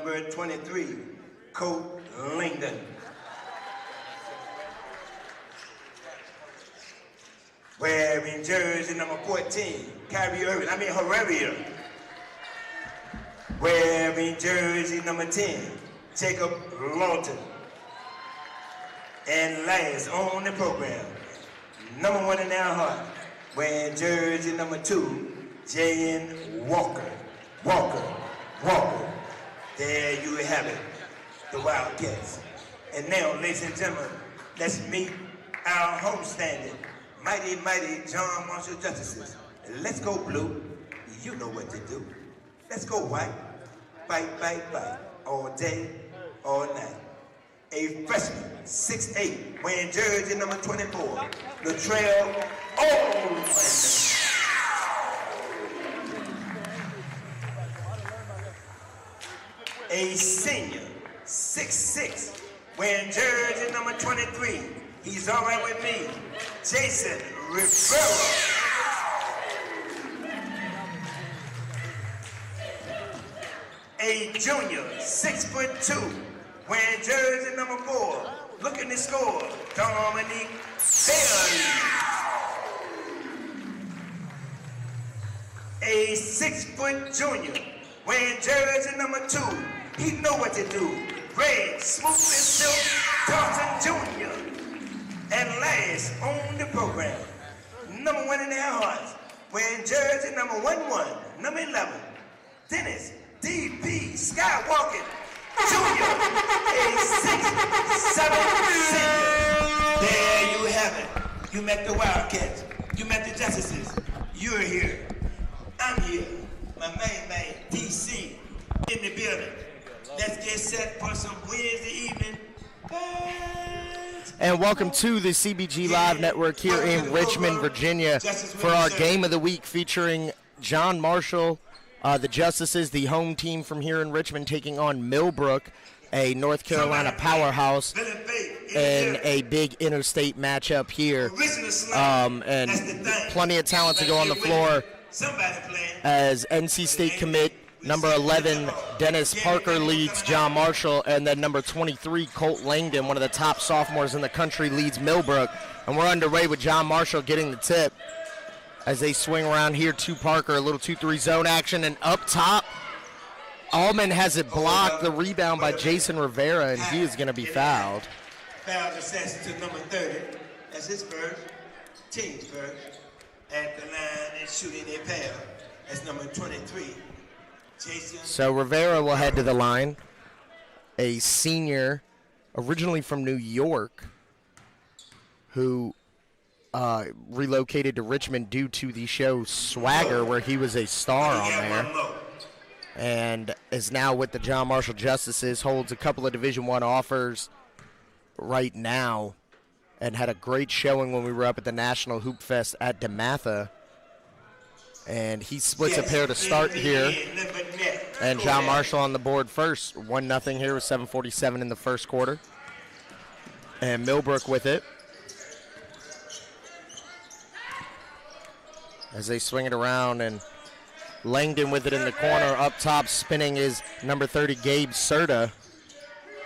number 23, Colt Langdon. Wearing jersey number 14, Herrera. Wearing jersey number 10, Jacob Lawton. And last on the program, number 1 in our heart, wearing jersey number 2, J.N. Walker. Walker. There you have it, the Wildcats. And now, ladies and gentlemen, let's meet our homestanding, mighty John Marshall Justices. Let's go blue, you know what to do. Let's go white, fight, all day, all night. A freshman, 6'8", wearing jersey number 24, Latrell Olsen. A senior, 6'6", wearing jersey number 23. He's all right with me, Jason Rivera. A junior, 6'2", wearing jersey number 4, looking to score, Dominique Bailey. A 6-foot junior, wearing jersey number 2, he know what to do, Red, Smooth and Silk, Dawson Jr. And last on the program, number 1 in their hearts, wearing jersey number 11, number 11, Dennis D.P. Skywalker Jr., a 6'7" senior. There you have it. You met the Wildcats. You met the Justices. You're here. I'm here. My main man, DC, in the building. Let's get set for some Wednesday evening. And welcome to the CBG Live Network here in Richmond, Virginia, for our Game of the Week featuring John Marshall, the Justices, the home team from here in Richmond, taking on Millbrook, a North Carolina powerhouse, in a big interstate matchup here. And plenty of talent to go on the floor as NC State commit number 11, Dennis Parker, leads John Marshall, and then number 23, Colt Langdon, one of the top sophomores in the country, leads Millbrook. And we're underway with John Marshall getting the tip as they swing around here to Parker, a little 2-3 zone action, and up top, Allman has it blocked, the rebound by Jason Rivera, and he is going to be fouled. Foul assessed to number 30. That's his first, team's first. At the line and shooting a foul. That's number 23. Jason. So Rivera will head to the line, a senior originally from New York who relocated to Richmond due to the show Swagger, where he was a star on there, and is now with the John Marshall Justices, holds a couple of Division I offers right now, and had a great showing when we were up at the National Hoop Fest at DeMatha. And he splits a pair to start here. And John Marshall on the board first. 1-0 here with 7:47 in the first quarter. And Millbrook with it. As they swing it around, and Langdon with it in the corner. Up top spinning is number 30, Gabe Serta.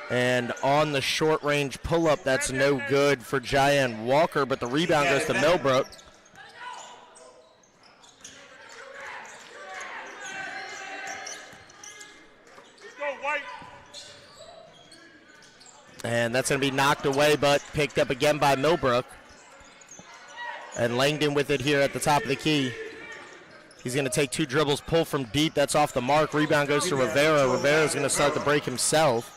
And on the short range pull-up, that's no good for J.N. Walker, but the rebound goes to Millbrook. And that's going to be knocked away, but picked up again by Millbrook. And Langdon with it here at the top of the key. He's going to take 2 dribbles, pull from deep. That's off the mark. Rebound goes to Rivera. Rivera's going to start the break himself.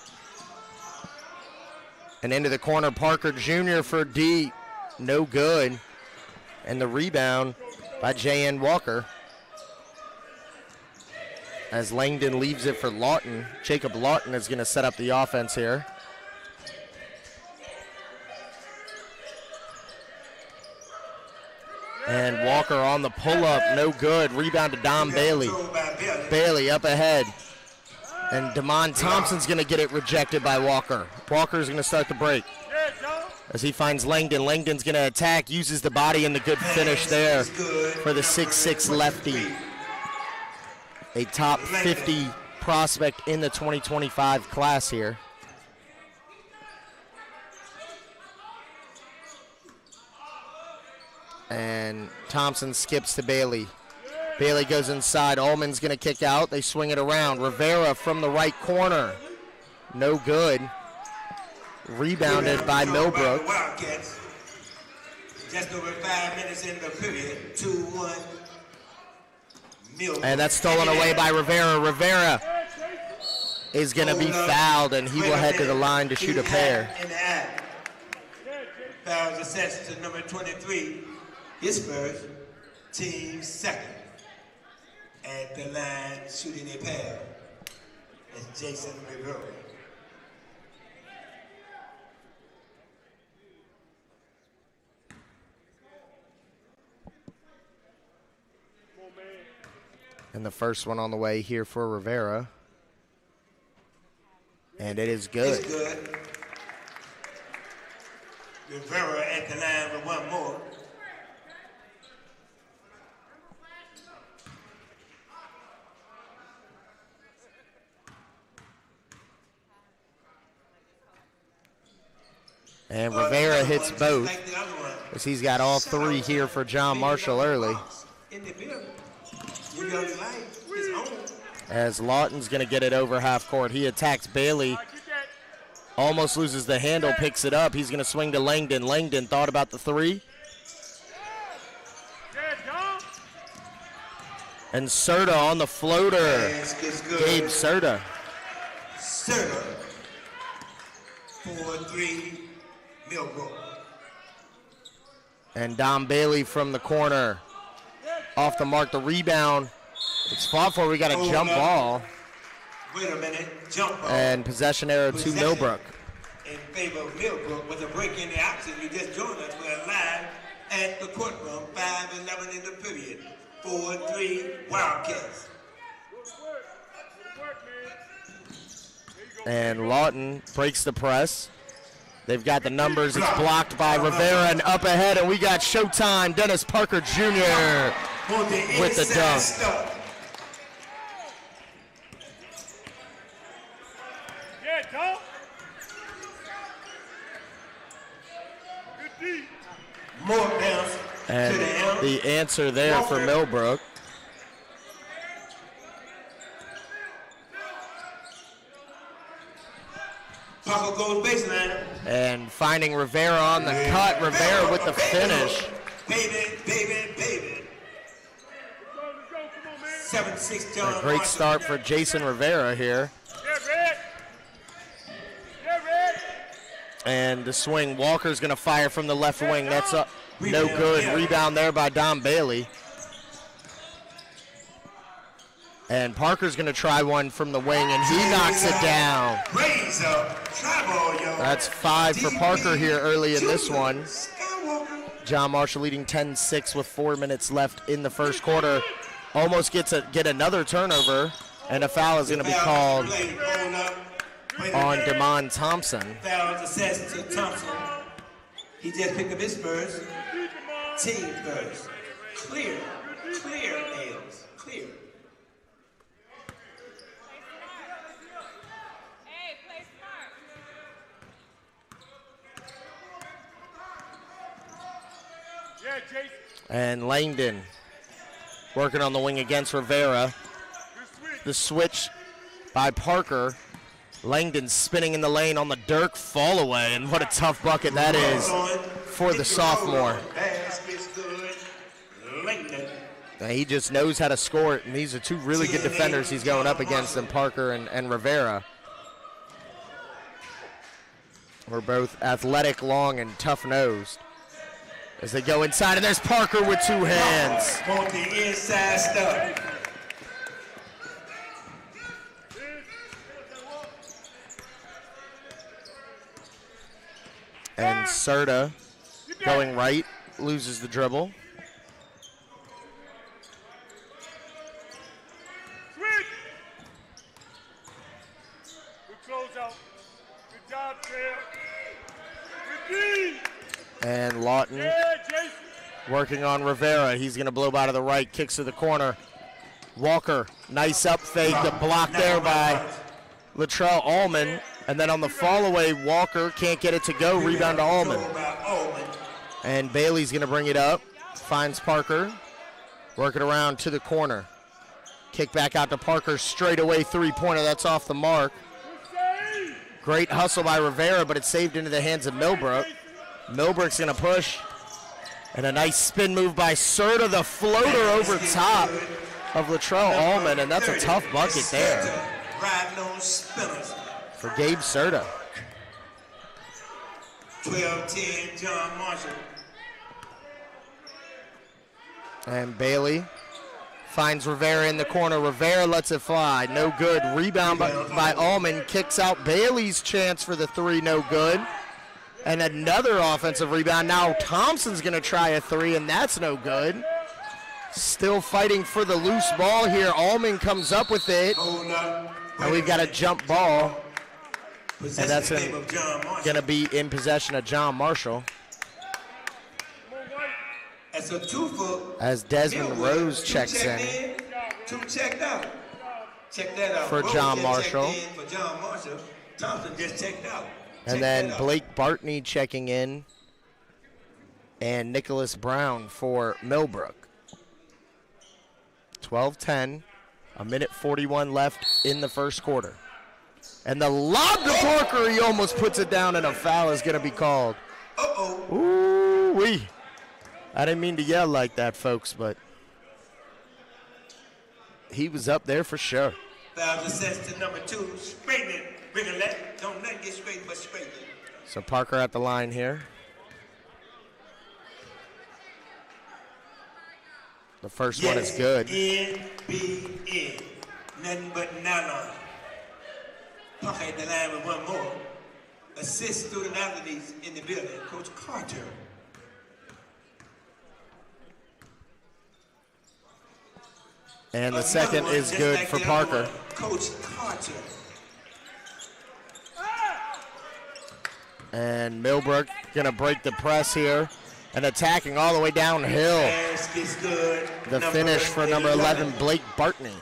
And into the corner, Parker Jr. for D. No good. And the rebound by J.N. Walker. As Langdon leaves it for Lawton. Jacob Lawton is going to set up the offense here. And Walker on the pull-up, no good. Rebound to Dom Bailey. Bailey up ahead. And Damon Thompson's going to get it rejected by Walker. Walker's going to start the break as he finds Langdon. Langdon's going to attack, uses the body, and the good finish there for the 6'6 lefty. A top 50 prospect in the 2025 class here. And Thompson skips to Bailey. Bailey goes inside. Allman's going to kick out. They swing it around. Rivera from the right corner. No good. Rebounded by Millbrook. Just over 5 minutes in the period. 2-1. Millbrook. And that's stolen away by Rivera. Rivera is going to be fouled, and he will head to the line to shoot a pair. Fouls assessed to number 23. His first, team second. At the line, shooting a pair. That's Jason Rivera. And the first one on the way here for Rivera. And it is good. It's good. Rivera at the line with one more. And Rivera hits both, as he's got all three here for John Marshall early. As Lawton's going to get it over half court. He attacks Bailey, almost loses the handle, picks it up. He's going to swing to Langdon. Langdon thought about the three. And Serta on the floater. Gabe Serta. Serta. 4-3. Millbrook. And Dom Bailey from the corner. Off the mark, the rebound. It's fought for. We got a jump ball. Wait a minute. Jump ball. And possession arrow to Millbrook. In favor of Millbrook with a break in the action. You just joined us. We're live at the courtroom. 5-11 in the period. 4-3 Wildcats. And Lawton breaks the press. They've got the numbers. It's blocked by Rivera, and up ahead, and we got Showtime. Dennis Parker Jr. with the dunk. More bounce. And the answer there for Millbrook. Parker goes baseline. And finding Rivera on the cut. Rivera with the finish. Baby. 7-6 John. A great start for Jason Rivera here. And the swing. Walker's going to fire from the left wing. That's up. No good. Rebound there by Dom Bailey. And Parker's going to try one from the wing, and he knocks it down. That's 5 for Parker here early in this one. John Marshall leading 10-6 with 4 minutes left in the first quarter. Almost get another turnover, and a foul is going to be called on Damon Thompson. Foul assessed to Thompson. He just picked up his first. Team first. Clear, Nails. Clear. And Langdon working on the wing against Rivera. The switch by Parker. Langdon spinning in the lane on the Dirk fall away, and what a tough bucket that is for the sophomore. He just knows how to score it, and these are two really good defenders he's going up against in Parker and Rivera. We're both athletic, long, and tough-nosed. As they go inside, and there's Parker with two hands. On the inside stuff. And Serta going right, loses the dribble. And Lawton working on Rivera. He's going to blow by to the right, kicks to the corner. Walker, nice up fake, the block there by Latrell Allman. And then on the fall away, Walker can't get it to go. Rebound to Allman. And Bailey's going to bring it up. Finds Parker. Work it around to the corner. Kick back out to Parker. Straight away three-pointer. That's off the mark. Great hustle by Rivera, but it's saved into the hands of Millbrook. Millbrook's going to push. And a nice spin move by Serta. The floater over top of Latrell Allman. And that's a tough bucket there for Gabe Serta. 12-10, John Marshall. And Bailey finds Rivera in the corner. Rivera lets it fly. No good. Rebound by Allman. Kicks out Bailey's chance for the three. No good. And another offensive rebound. Now Thompson's going to try a three, and that's no good. Still fighting for the loose ball here. Allman comes up with it. And we've got a jump ball. And that's going to be in possession of John Marshall. That's a 2 for as Desmond Rose checks in. 2 checked out. Check that out. For John Marshall. For John Marshall. Thompson just checked out. And then Blake Bartney checking in. And Nicholas Brown for Millbrook. 12-10. A minute 41 left in the first quarter. And the lob to Parker, he almost puts it down, and a foul is going to be called. Ooh-wee. I didn't mean to yell like that, folks, but he was up there for sure. Foul just sets to number 2. Straighten it. Bring a let. Don't let it get straight, but straighten it. So Parker at the line here. The first one is good. NBA. Nothing but nylon. Parker at the line with one more. Assist student athletes in the building. Coach Carter. And the second is good for Parker. Coach Carter. And Millbrook gonna break the press here and attacking all the way downhill. The finish for number 11, Blake Bartney.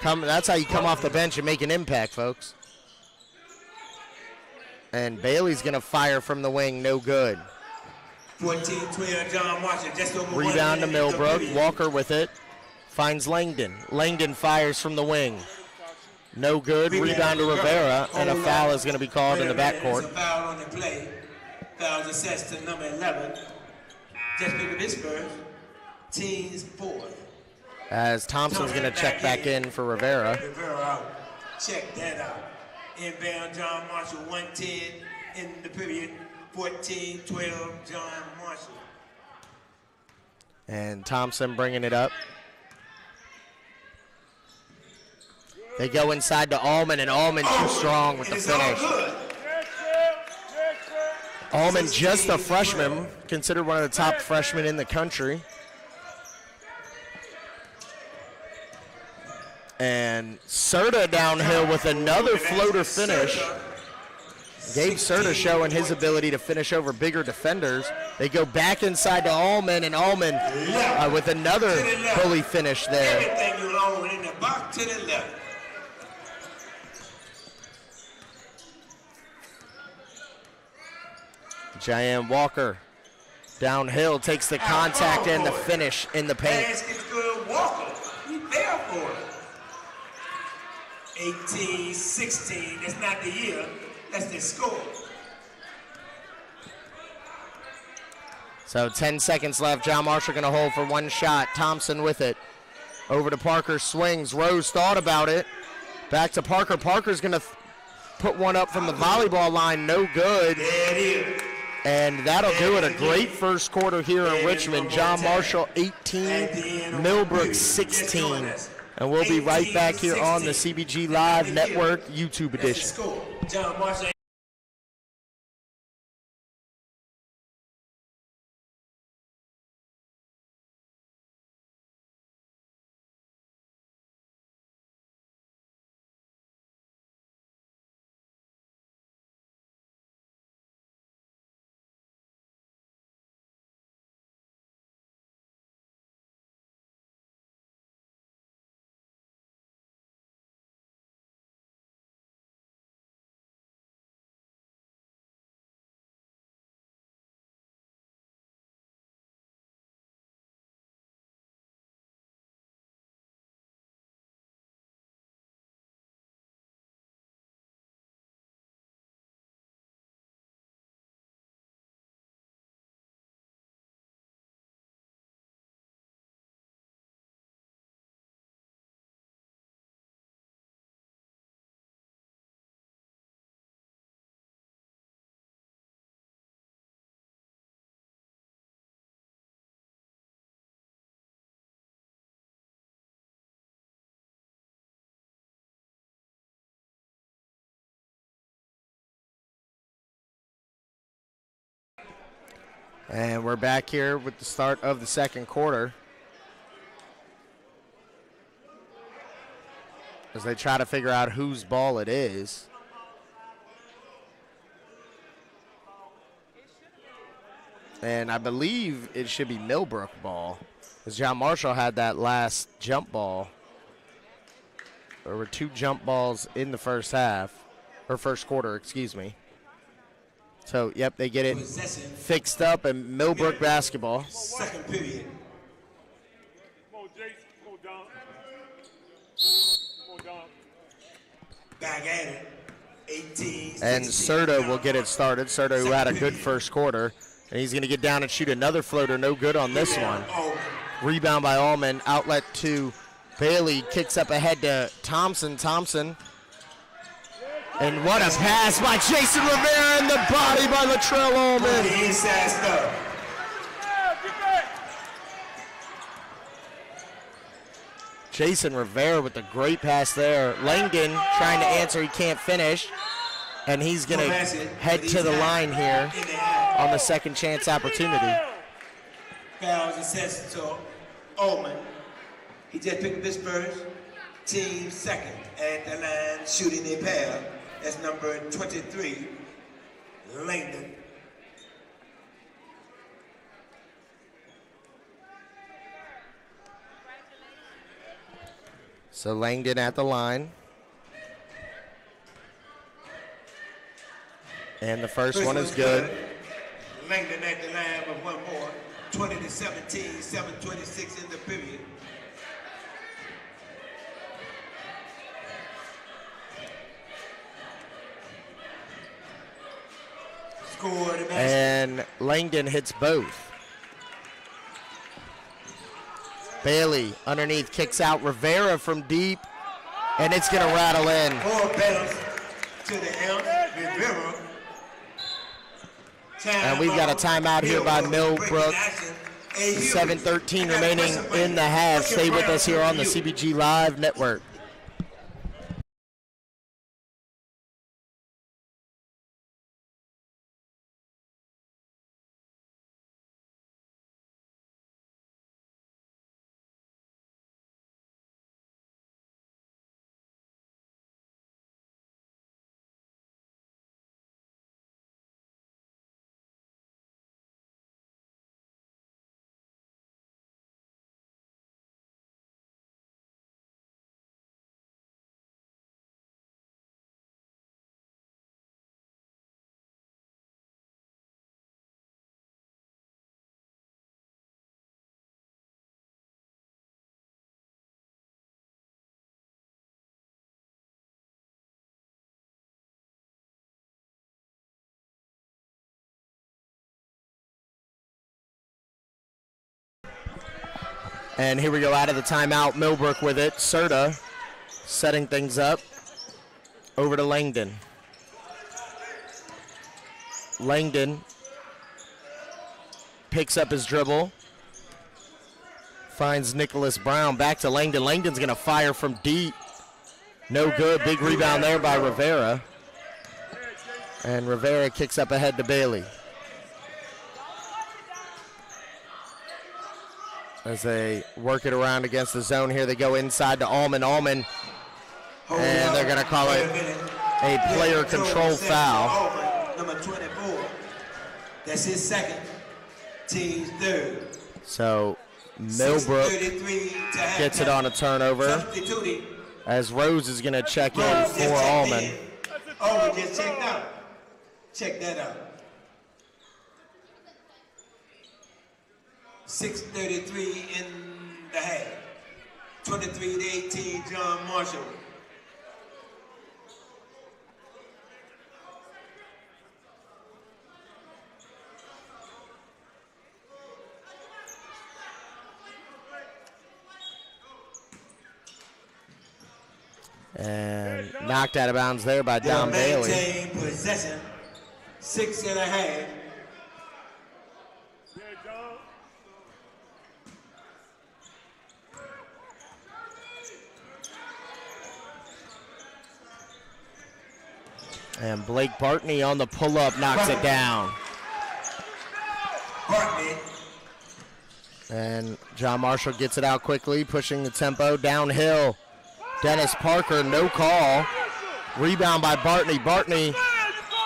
That's how you come off the bench and make an impact, folks. And Bailey's gonna fire from the wing, no good. 14-12, John Marshall, just over rebound to Millbrook. Walker with it. Finds Langdon. Langdon fires from the wing. No good. Rebound to Rivera, and a foul is going to be called in the backcourt. A foul on the play. Foul assessed to number 11. Just pick up his first. Team's fourth. As Thompson's going to check back in for Rivera. Rivera out. Check that out. Inbound John Marshall, 110 in the period. 14-12, John Marshall. And Thompson bringing it up. They go inside to Allman, and Allman too strong with the finish. Allman, just a freshman, considered one of the top freshmen in the country. And Serta downhill with another floater finish. Gabe Serta showing his ability to finish over bigger defenders. They go back inside to Allman, and Allman with another bully finish there. Everything you own in the box to the left. Cheyenne Walker downhill takes the contact and the finish in the paint. Basket's good. Walker, he there for it. 18-16, that's not the year, that's the score. So 10 seconds left. John Marshall going to hold for one shot. Thompson with it. Over to Parker, swings. Rose thought about it. Back to Parker. Parker's going to put one up from the volleyball line. No good. There it is. And that'll do it. A great first quarter here in Richmond. John Marshall 18, Millbrook 16. And we'll be right back here on the CBG Live Network YouTube edition. John Marshall And we're back here with the start of the second quarter as they try to figure out whose ball it is. And I believe it should be Millbrook ball, because John Marshall had that last jump ball. There were 2 jump balls in the first half, or first quarter, excuse me. So, yep, they get it fixed up, and Millbrook basketball. Second period. Back at it. 18. And Serta will get it started. Serta, who had a good first quarter. And he's going to get down and shoot another floater. No good on this one. Rebound by Allman. Outlet to Bailey. Kicks up ahead to Thompson. Thompson. And what a pass by Jason Rivera, and the body by Latrell Allman. Inside stuff. Jason Rivera with a great pass there. Langdon trying to answer, he can't finish. And he's going to head to the line here on the second chance opportunity. Fouls assessed to Allman. He just picked up his first, team second at the line, shooting a pair. That's number 23, Langdon. So Langdon at the line. And the first one is good. Langdon at the line with one more. 20-17, 7:26 in the period. And Langdon hits both. Bailey underneath, kicks out Rivera from deep, and it's going to rattle in. 4 bounce to the elm, Rivera. And we've got a timeout here by Millbrook. 7:13 remaining in the half. Stay with us here on the CBG Live Network. And here we go out of the timeout. Millbrook with it. Serta setting things up. Over to Langdon. Langdon picks up his dribble. Finds Nicholas Brown. Back to Langdon. Langdon's going to fire from deep. No good. Big rebound there by Rivera. And Rivera kicks up ahead to Bailey. As they work it around against the zone here, they go inside to Allman. Allman, and they're going to call it a player control foul. Number 24. That's his second, team's third. So Millbrook gets it on a turnover, as Rose is going to check in for Allman. Allman just checked out. Check that out. 6:33 in the half. 23-18, John Marshall. And knocked out of bounds there by Don Bailey. Maintain possession, 6.5. And Blake Bartney on the pull-up knocks it down. Bartney And John Marshall gets it out quickly, pushing the tempo downhill. Dennis Parker, no call. Rebound by Bartney. Bartney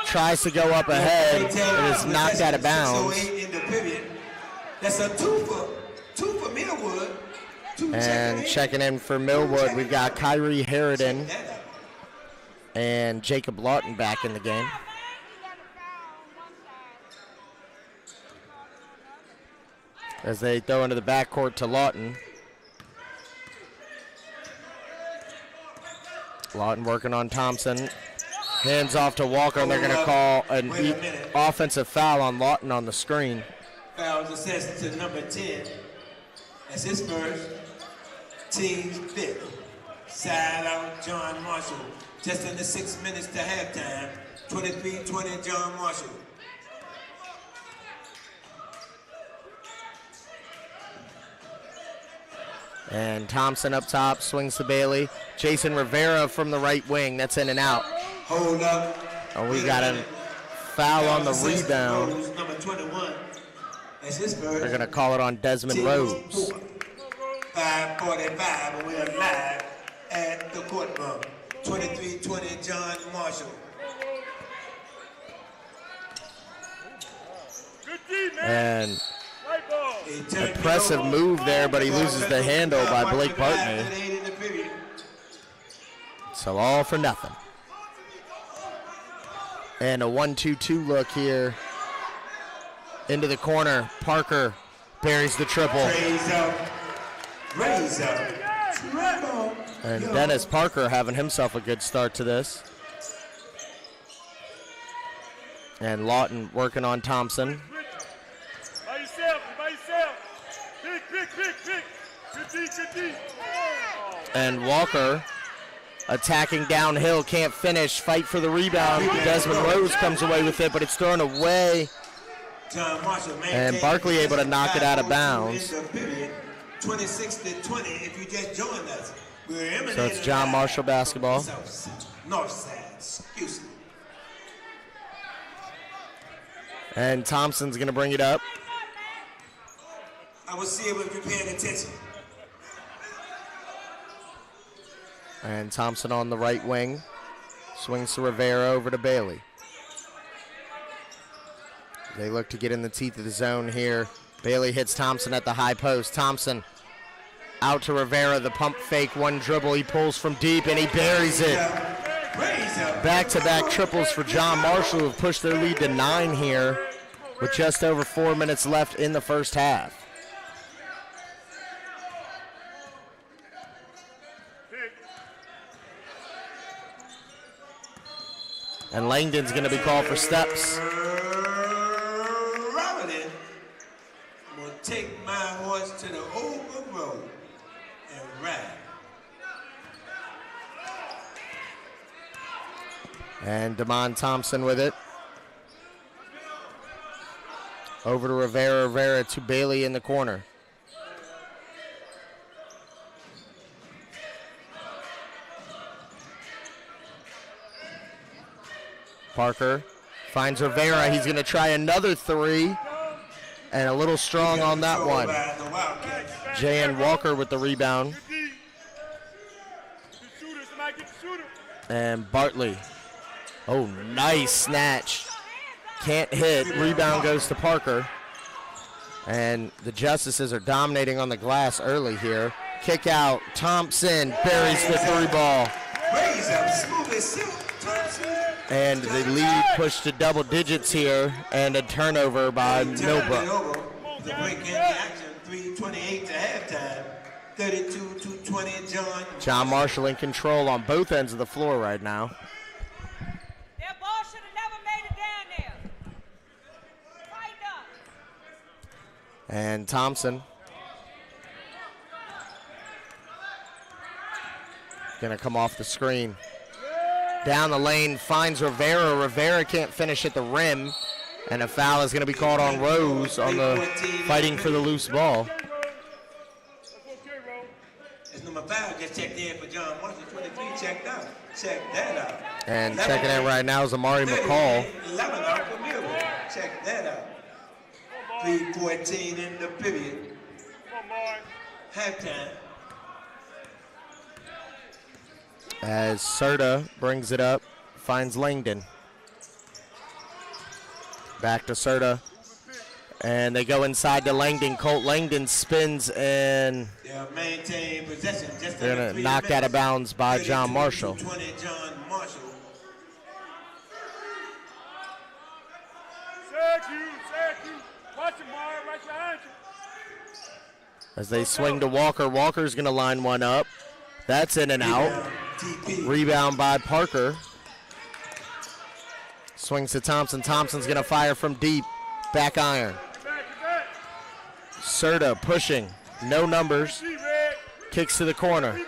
tries to go up ahead. It is knocked out of bounds. That's a two for Millwood. And checking in for Millwood, we've got Kyrie Harridan and Jacob Lawton back in the game. As they throw into the backcourt to Lawton. Lawton working on Thompson. Hands off to Walker, and they're going to call an offensive foul on Lawton on the screen. Fouls assessed to number 10. That's his first. Team's fifth. Side out John Marshall. Just under 6 minutes to halftime. 23-20 John Marshall. And Thompson up top, swings to Bailey. Jason Rivera from the right wing. That's in and out. Hold up. Oh, we got a foul on the rebound. Number 21. That's his first. They're going to call it on Desmond Rose. 5:45, and we are live at the courtroom. 23-20 John Marshall. And impressive move there, but he loses the handle by Blake Bartney. So all for nothing. And a 1-2-2 look here into the corner. Parker buries the triple. And Dennis Parker having himself a good start to this. And Lawton working on Thompson. And Walker attacking downhill, can't finish, fight for the rebound. Desmond Rose comes away with it, but it's thrown away. And Barkley able to knock it out of bounds. 26-20 if you just joined us. So it's John Marshall basketball. North side, excuse me. And Thompson's going to bring it up. I will see it if you're paying attention. And Thompson on the right wing. Swings to Rivera over to Bailey. They look to get in the teeth of the zone here. Bailey hits Thompson at the high post. Thompson out to Rivera, the pump fake, one dribble. He pulls from deep and he buries it. Back-to-back triples for John Marshall, who have pushed their lead to 9 here with just over 4 minutes left in the first half. And Langdon's going to be called for steps. Robin will take my horse to the open road and ride. And Damon Thompson with it. Over to Rivera. Rivera to Bailey in the corner. Parker finds Rivera. He's going to try another three. And a little strong on that one. J.N. Walker with the rebound. And Bartley. Oh, nice snatch. Can't hit. Rebound goes to Parker. And the Justices are dominating on the glass early here. Kick out. Thompson buries the three ball. And the lead pushed to double digits here, and a turnover by Millbrook. The break in action, 3:28 to halftime, 32-20 John Marshall in control on both ends of the floor right now. Their ball should have never made it down there. Fight up. And Thompson gonna come off the screen. Down the lane, finds Rivera. Rivera can't finish at the rim. And a foul is going to be called on Rose on the fighting for the loose ball. It's number 5 just checked in for John Marshall. 23 checked out. Check that out. And checking in right now is Amari McCall. 11 out for Millbrook. Check that out. 3:14 in the period. Halftime. As Serta brings it up, finds Langdon. Back to Serta. And they go inside to Langdon. Colt Langdon spins and They'll maintain possession. Just they're under going to 3 knock out of minutes. bounds by John 32 Marshall. to 20, John Marshall. Watch him, Mark, right behind you. As they swing to Walker. Walker's going to line one up. That's in and out. TP. Rebound by Parker. Swings to Thompson. Thompson's going to fire from deep. Back iron. Serta pushing. No numbers. Kicks to the corner.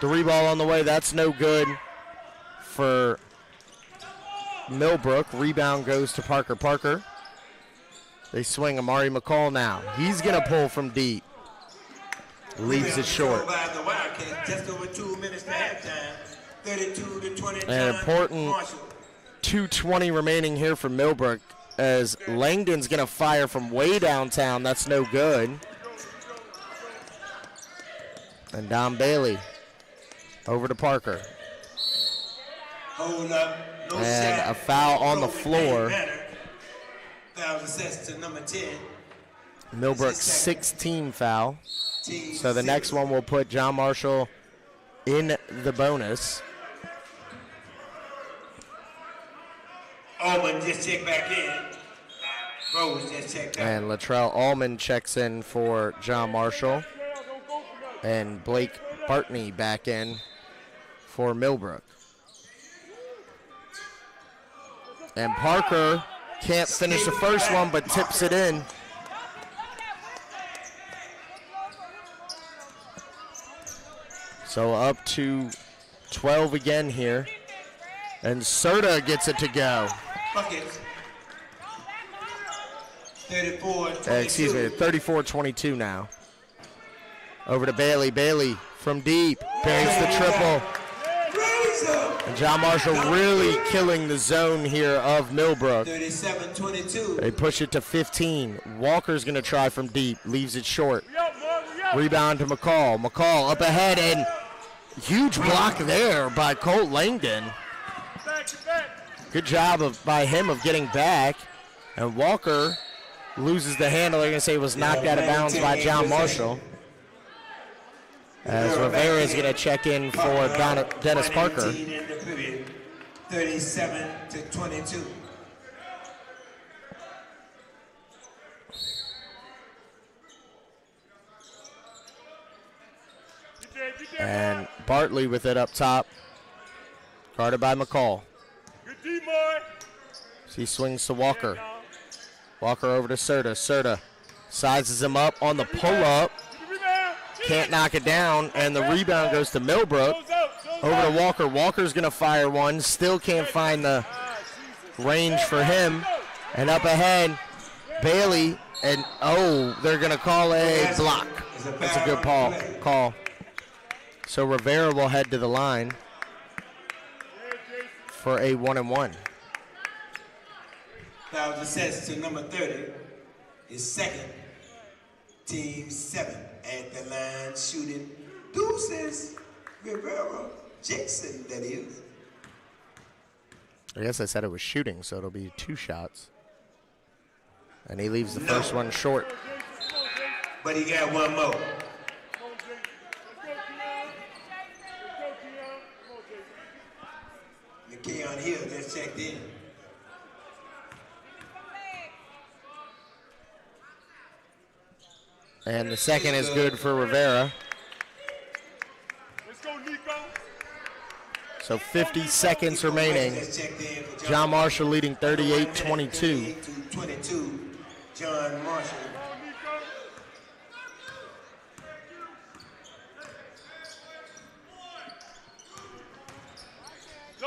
3-ball on the way. That's no good for Millbrook. Rebound goes to Parker. Parker. They swing Amari McCall now. He's going to pull from deep. Leaves it short. By the Wildcats, just over 2 minutes to halftime. 32 to 20. An John important Marshall. 2:20 remaining here for Millbrook as Langdon's going to fire from way downtown. That's no good. And Don Bailey over to Parker. Hold up. No And shot. a foul on the No floor. Foul assessed to number 10. Millbrook 16 foul. Team So the six. next one will put John Marshall in the bonus. Allman just checked back in. Rose just checked out. And Latrell Allman checks in for John Marshall. And Blake Bartney back in for Millbrook. And Parker can't finish the first one, but tips it in. So up to 12 again here. And Serta gets it to go. Buckets. 34, Excuse me, 34-22 now. Over to Bailey. Bailey from deep. Bangs the triple. Raise up. And John Marshall really killing the zone here of Millbrook. 37-22. They push it to 15. Walker's going to try from deep. Leaves it short. Rebound to McCall. McCall up ahead and huge block there by Colt Langdon. Good job by him of getting back. And Walker loses the handle. They're going to say it was knocked out of bounds by John Marshall. As Rivera is going to check in for Dennis Parker. 37-22. And Bartley with it up top. Guarded by McCall. He swings to Walker. Walker over to Serta. Serta sizes him up on the pull-up. Can't knock it down, and the rebound goes to Millbrook. Over to Walker. Walker's going to fire one. Still can't find the range for him. And up ahead, Bailey. And, oh, they're going to call a block. That's a good call. So Rivera will head to the line for a 1-and-1. Foul assessed to number 30. His second. Team 7 at the line shooting deuces. Rivera. Jason, that is. I guess I said it was shooting, so it'll be 2 shots. And he leaves the first one short. But he got one more. McKeon Hill just checked in. And the second is good for Rivera. So 50 seconds remaining. John Marshall leading 38-22. 22. John Marshall.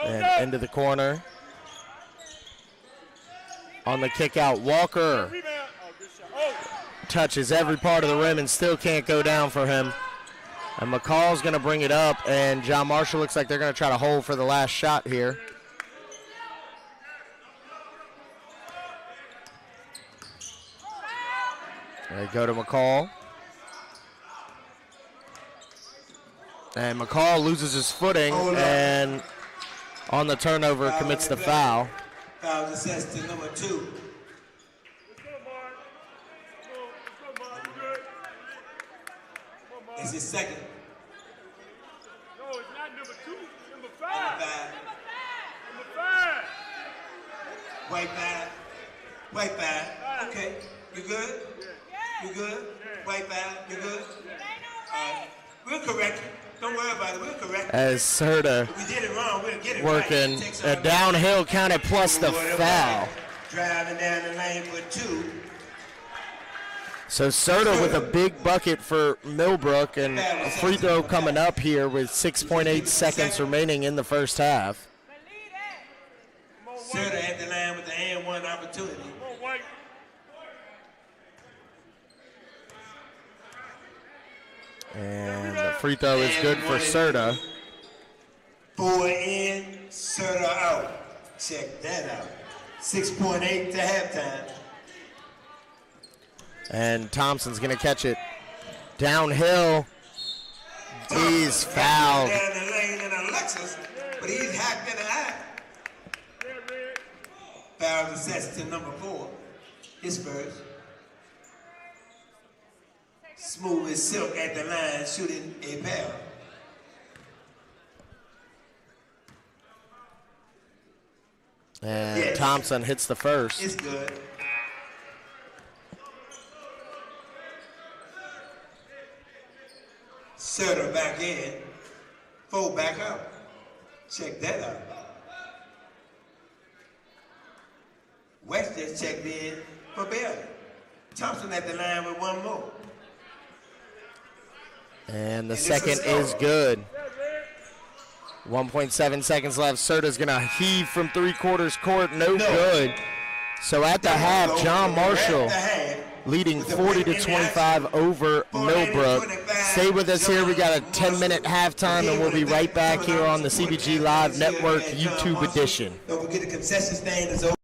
And into the corner. On the kick out, Walker touches every part of the rim and still can't go down for him. And McCall's going to bring it up, and John Marshall looks like they're going to try to hold for the last shot here. They go to McCall. And McCall loses his footing and on the turnover commits the foul. Foul assessed to number 2. Let's go, Mark. Let's go, Mark. You good? Come on, Mark. It's his second. No, it's not number 2. Number 5. Number 5. Number 5. White 5. White 5. Okay. You good? You good? White 5. You good? All right. We'll correct you. Don't worry about it. We'll correct you. As Serta If we did it wrong, we'll get it working right. a downhill counted plus the foul. Driving down the lane for 2. So Serta with a big bucket for Millbrook, and a free throw coming up here with 6.8 seconds remaining in the first half. Serta at the line with the and 1 opportunity. Come on, White. And the free throw is good for Serta. 4 in, Serta out. Check that out. 6.8 to halftime. And Thompson's going to catch it downhill. He's fouled. Down the lane in Alexis, but he's hacked in the eye. Foul assessed to number 4. His first. Smooth as silk at the line, shooting a foul. And Yes. Thompson hits the first. It's good. Serta back in. 4 back out. Check that out. West just checked in for Bailey. Thompson at the line with 1 more. And the And second it's a score. is good. 1.7 seconds left. Serta's going to heave from 3/4 court. No good. So at the half, John Marshall At the half, leading with the 40 to win in 25 over 40 to Millbrook. 25, Stay with us here. We got a John 10-minute halftime, and we'll be right back here on the CBG Live Network YouTube edition. Don't forget the concession stand is open.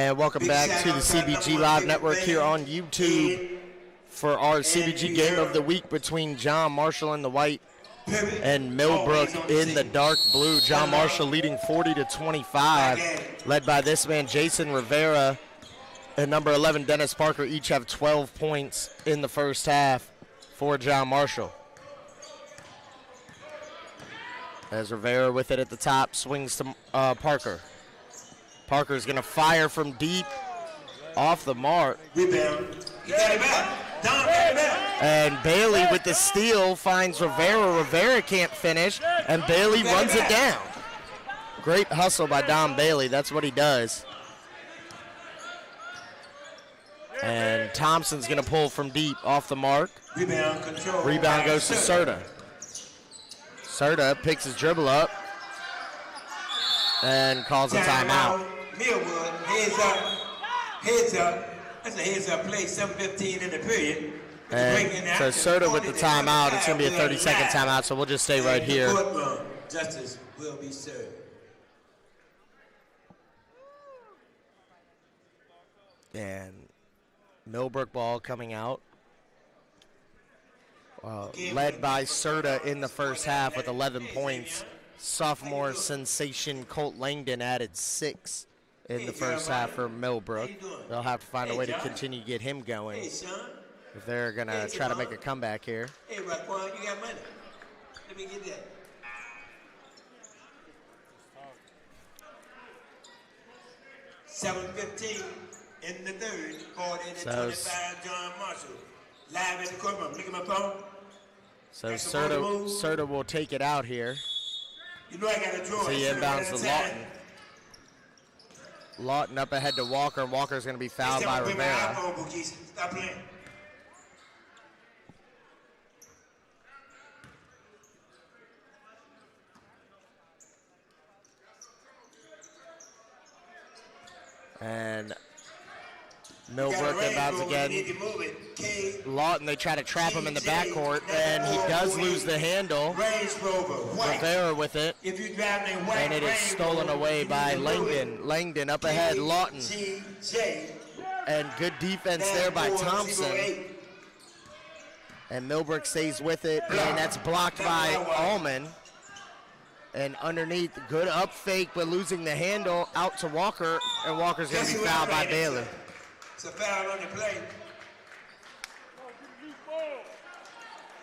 And welcome back to the CBG Live Network here on YouTube for our CBG game of the week between John Marshall in the white and Millbrook in the dark blue. John Marshall leading 40-25, led by this man, Jason Rivera, and number 11, Dennis Parker, each have 12 points in the first half for John Marshall. As Rivera with it at the top, swings to Parker. Parker's going to fire from deep, off the mark. Rebound. He got it back. Don got it back. And Bailey with the steal finds Rivera. Rivera can't finish, and Bailey runs it down. Great hustle by Don Bailey. That's what he does. And Thompson's going to pull from deep, off the mark. Rebound control. Rebound goes to Serta. Serta picks his dribble up and calls a timeout. Millwood, heads up. Heads up. That's a heads up play, 7:15 in the period. And so Serta with the timeout. It's going to be a 30-second timeout, so we'll just stay right here. Justice will be served. And Millbrook ball coming out. Led by Serta in the first half with 11 points. Sophomore sensation Colt Langdon added 6 in the first half for Millbrook. They'll have to find a way to continue to get him going if they're going to try to make a comeback here. Hey, Raquan, you got money. Let me get that. $7:15 in the third. 40-25, John Marshall. Live in the courtroom. Look at my phone. So Serta will take it out here. You know I got a draw. So he inbounds to Lawton. Lawton up ahead to Walker, and Walker's going to be fouled by Rivera. Stop playing. And Millbrook inbounds again. Lawton, they try to trap him in the backcourt, and he does lose the handle. Rivera with it, and it is stolen away by Langdon. Langdon up ahead, Lawton. And good defense there by Thompson. And Millbrook stays with it, and that's blocked by Allman. And underneath, good up fake, but losing the handle out to Walker, and Walker's going to be fouled by Baylor. It's a foul on the play.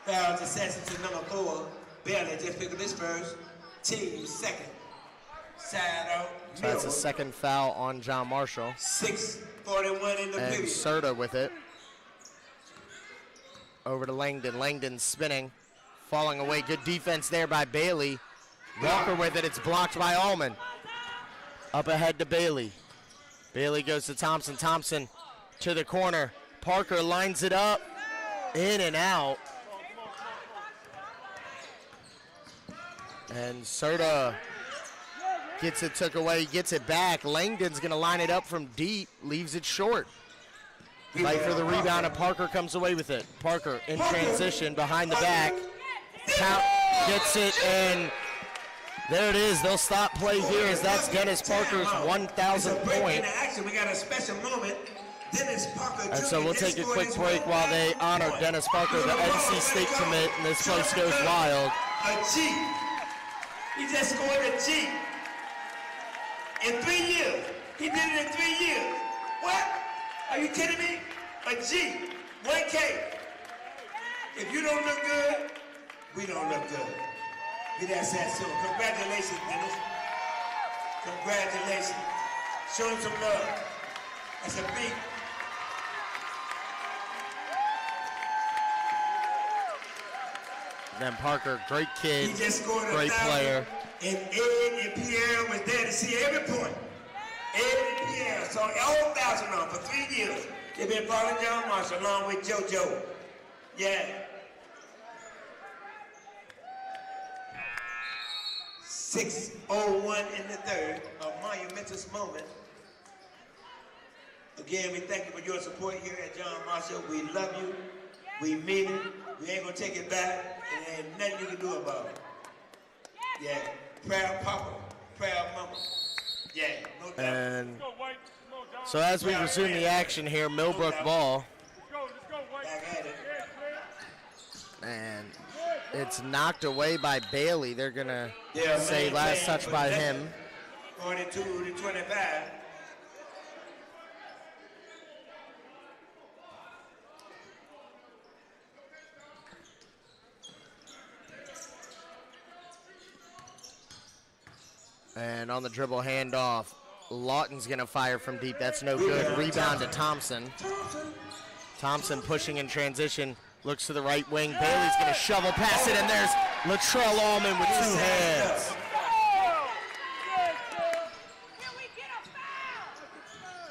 Foul assessed to number 4. Bailey just picked up his first. Team second. Side out. So that's a second foul on John Marshall. 6:41 in the and period. Serta with it. Over to Langdon. Langdon spinning. Falling away. Good defense there by Bailey. Walker with it. It's blocked by Allman. Up ahead to Bailey. Bailey goes to Thompson. Thompson to the corner. Parker lines it up. In and out. And Serta gets it took away, gets it back. Langdon's going to line it up from deep, leaves it short. Fight for the rebound, and Parker comes away with it. Parker in transition behind the back. Count, gets it, and there it is. They'll stop play here as that's Dennis Parker's 1,000th point. We got a special moment. Dennis Parker. And so we'll take a quick break while they honor Dennis Parker, the NC State commit, and this place goes wild. A G. He just scored a G. In 3 years. He did it in 3 years. What? Are you kidding me? A G. 1K. If you don't look good, we don't look good. Get that said soon. Congratulations, Dennis. Congratulations. Show him some love. That's a big. Then Parker, great kid, He just scored great 1,000. player. And Ed and Pierre was there to see every point. Ed and Pierre saw all 1,000 on for 3 years. They've been following John Marshall along with JoJo. Yeah. 6:01 in the third, a monumentous moment. Again, we thank you for your support here at John Marshall. We love you. We mean it. We ain't gonna take it back, and there ain't nothing you can do about it. Yeah, proud papa, proud mama. Yeah, no doubt. And So as we resume the action here, Millbrook ball. Let's go, White. Back at it. And it's knocked away by Bailey. They're going to Yeah, say last maintain touch by possession. him. 42 to 25. And on the dribble handoff, Lawton's going to fire from deep. That's no good. Rebound to Thompson. Thompson pushing in transition. Looks to the right wing. Bailey's going to shovel past it, and there's Latrell Allman with 2 hands.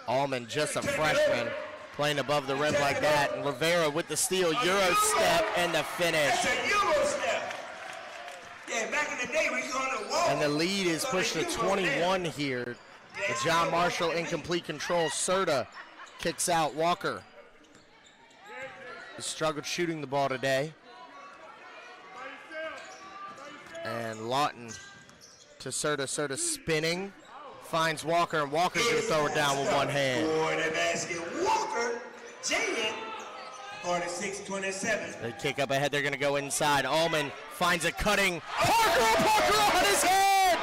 Allman, just a freshman, playing above the rim like that. And Rivera with the steal, Euro step, and the finish. That's a Euro step. Yeah, back in the day, we go on the wall. And the lead is pushed to 21 here. The John Marshall incomplete control. Serta kicks out Walker. He struggled shooting the ball today. And Lawton to Serta. Serta spinning. Finds Walker, and Walker's going to throw it down with one hand. For the basket, Walker, Jalen, 46-27. They kick up ahead. They're going to go inside. Allman finds a cutting. Parker on his head!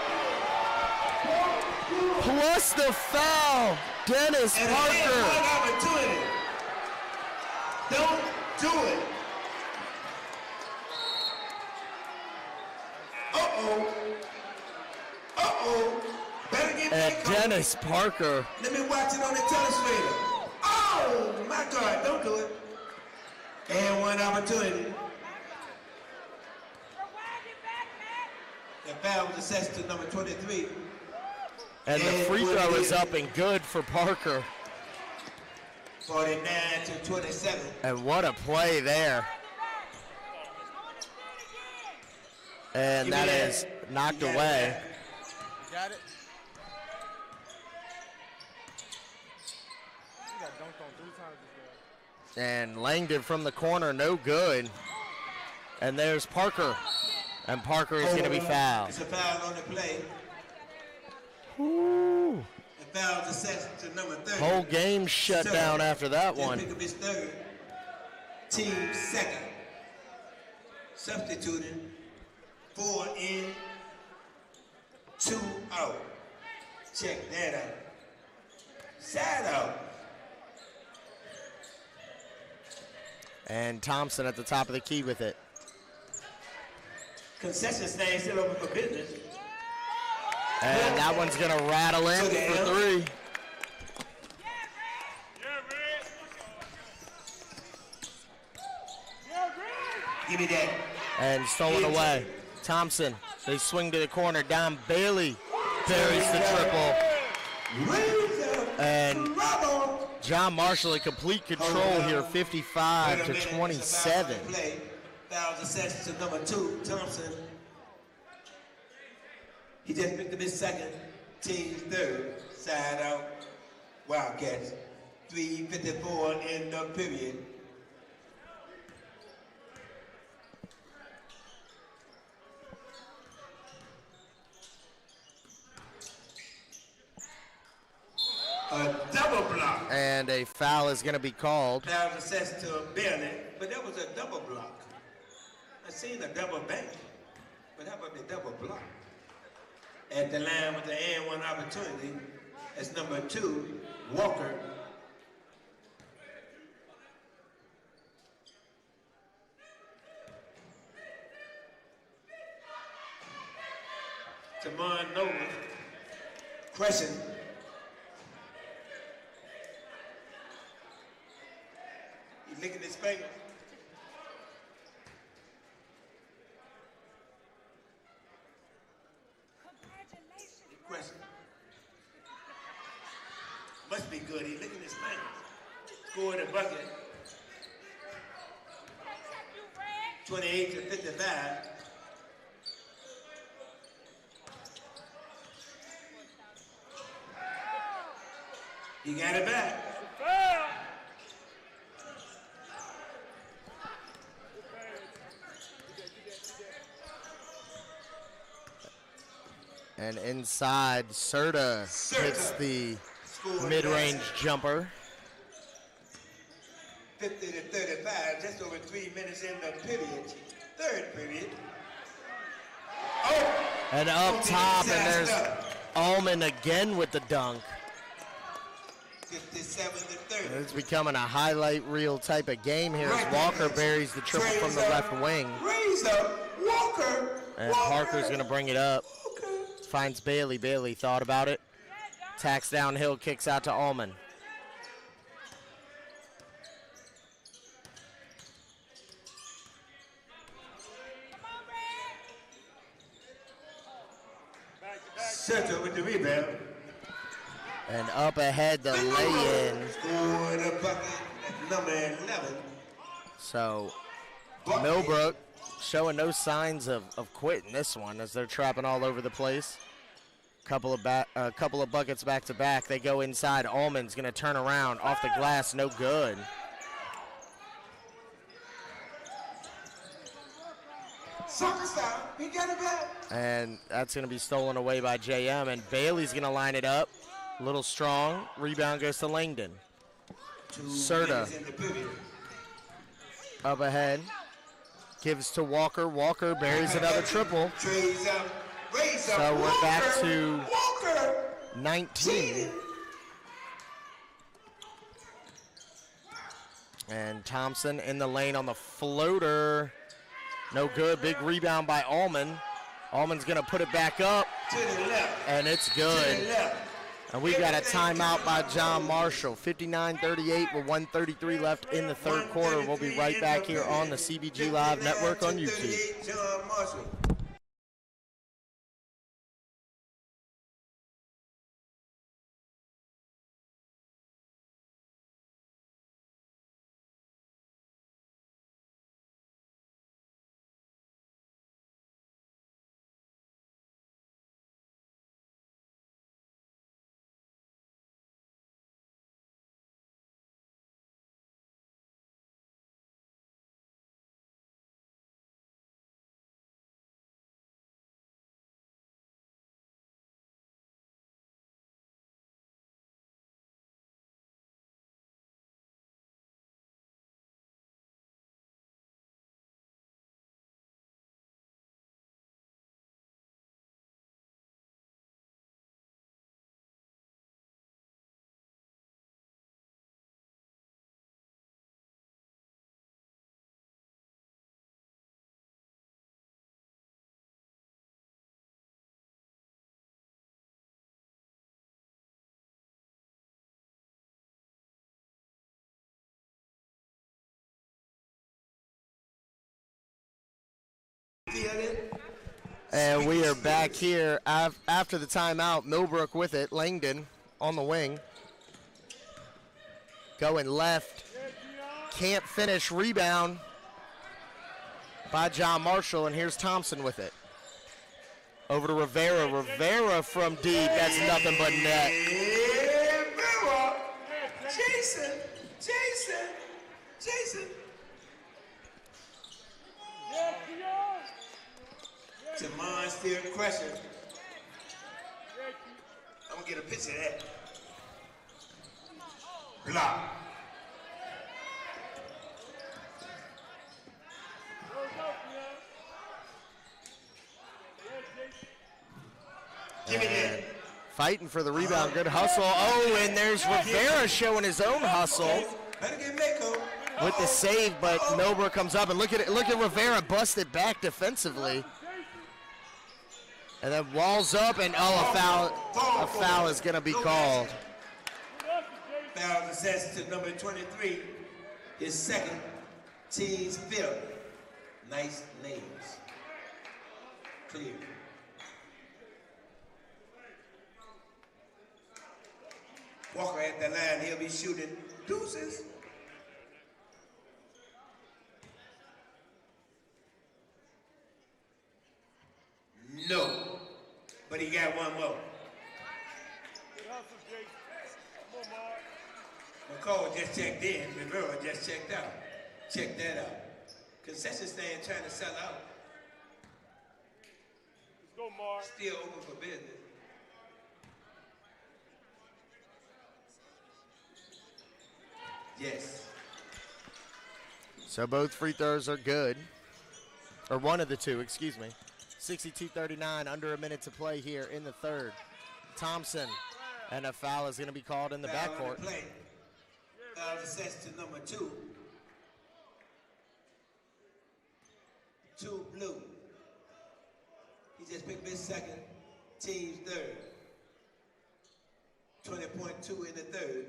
Plus the foul. Dennis And Parker. one opportunity. Don't do it. Uh-oh. Uh-oh. Better get And back. Dennis Parker. Let me watch it on the telestrator. Oh, my God. Don't do it. And one opportunity. The foul was assessed to number 23. And the free throw is up and good for Parker. 49 to 27. And what a play there. And that is knocked away. Got it? You got dunked on 3 times this guy. And Langdon from the corner, no good. And there's Parker. And Parker is going to be fouled. It's a foul on the play. Ooh. The foul is assessed to number 30. Whole game shut down after that one. Pick up his third. Team second. Substituting. 4 in, 2 out. Check that out. Side out. And Thompson at the top of the key with it. Concession stand still open for business. And that one's going to rattle in for 3. Yeah, Red. Give me that. And stolen away. Thompson, they swing to the corner. Down Bailey buries the triple. And John Marshall in complete control here, 55 to 27. Fouls assessed to number 2, Thompson. He just picked up his second, team's third, side out, Wildcats. 3:54 in the period. A double block. And a foul is going to be called. Fouls assessed to Bailey, but that was a double block. I seen a double bank, but how about the double block? At the line with the and one opportunity, that's number 2, Walker. Tamon Nolan, question. He's licking his fingers. Question. Must be good. He's licking his fingers. Scored a bucket. 28 to 55. He got it back. Foul. And inside, Serta hits the mid-range jumper. 50 to 35, just over 3 minutes in the period. Third period. Oh! And up top, and there's Allman again with the dunk. 57 to 30. It's becoming a highlight reel type of game here as Walker buries the triple from the left wing. Raise up, Walker. And Parker's going to bring it up. Finds Bailey. Bailey thought about it. Tacks downhill, kicks out to Allman. Center with the rebound. And up ahead, the lay-in. Scored a bucket at number 11. So Millbrook showing no signs of quitting this one as they're trapping all over the place. Couple of buckets back to back. They go inside. Allman's going to turn around off the glass. No good. Soccer style. He got it back. And that's going to be stolen away by JM. And Bailey's going to line it up. A little strong. Rebound goes to Langdon. Serta up ahead. Gives to Walker. Walker buries another triple. So we're back to 19. And Thompson in the lane on the floater. No good. Big rebound by Allman. Allman's going to put it back up. And it's good. And we got a timeout by John Marshall. 59-38 with 1:33 left in the third quarter. We'll be right back here on the CBG Live Network on YouTube. And we are back here after the timeout. Millbrook with it. Langdon on the wing. Going left. Can't finish. Rebound by John Marshall. And here's Thompson with it. Over to Rivera. Rivera from deep. That's nothing but net. Jason. Jamon still crushing. I'm gonna get a picture of that. Block. Give me that. Fighting for the rebound. Good hustle. Oh, and there's Rivera showing his own hustle with the save, but Millbrook comes up and look at it. Look at Rivera busted back defensively. And then walls up, and a foul is going to be called. Foul assessed to number 23, his second, team's fifth. Nice names. Clear. Walker at the line, he'll be shooting deuces. No, but he got one more. McCall just checked in, Rivera just checked out. Check that out. Concession stand trying to sell out. Let's go, Mark. Still open for business. Yes. So both free throws are good. Or one of the two, excuse me. 62-39, under a minute to play here in the third. Thompson, and a foul is going to be called in the Foul on backcourt. the play. Foul assessed to number 2. 2 blue. He just picked his second, team's third. 20.2 in the third.